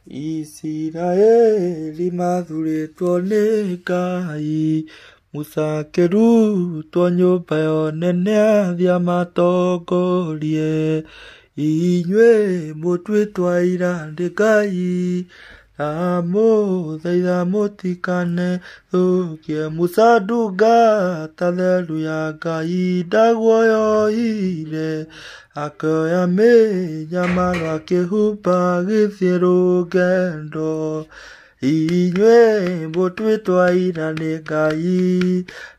Isiraeli mathurĩtwo nĩ Ngai, mũcakĩrutwo nyũmba yo nene athia matongorie. Inyuĩ mũtuĩtwo aira nĩ Ngai, ndamũthaitha mũtikanethũkie. Musa ndungata theru ya Ngai ndaguoyohire, akĩoya mĩnyamaro akĩhumba agĩthiĩ rũgendo. Inyuĩ mũtuĩtwo aira nĩ Ngai,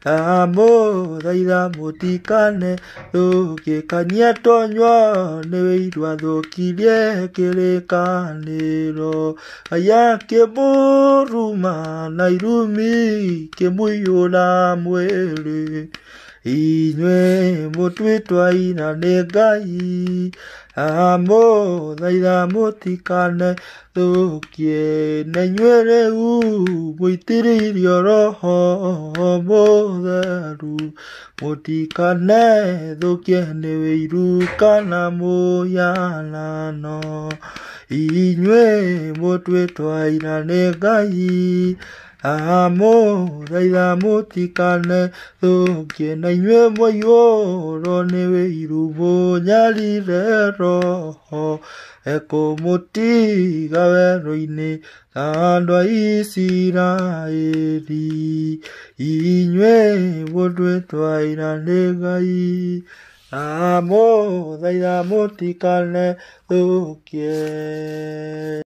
ndamũthaitha mũtikanethũkie. Kanyia tonyua nĩ wĩiru athũkirie kĩrĩkanĩro. Ngai akĩmũruma na irumi ikĩmũiyũra mwĩrĩ. Inyuĩ mũtuĩtwo aira nĩ Ngai, ndamũthaitha mũtikanethũkie. Na inyuĩ rĩu mũitĩrĩirio Roho Mũtheru, mũtikanethũkie nĩ wĩiru kana mũhianano. Inyuĩ mũtuĩtwo aira nĩ Ngai, ndamũthaitha mũtikanethũkie. Na inyuĩ mwaiyũrwo nĩ wĩiru mũnyarire Roho, ekũmũtiga werũ-inĩ ta andũ a Isiraeli. Inyuĩ mũtuĩtwo aira nĩ Ngai, ndamũthaitha mũtikanethũkie.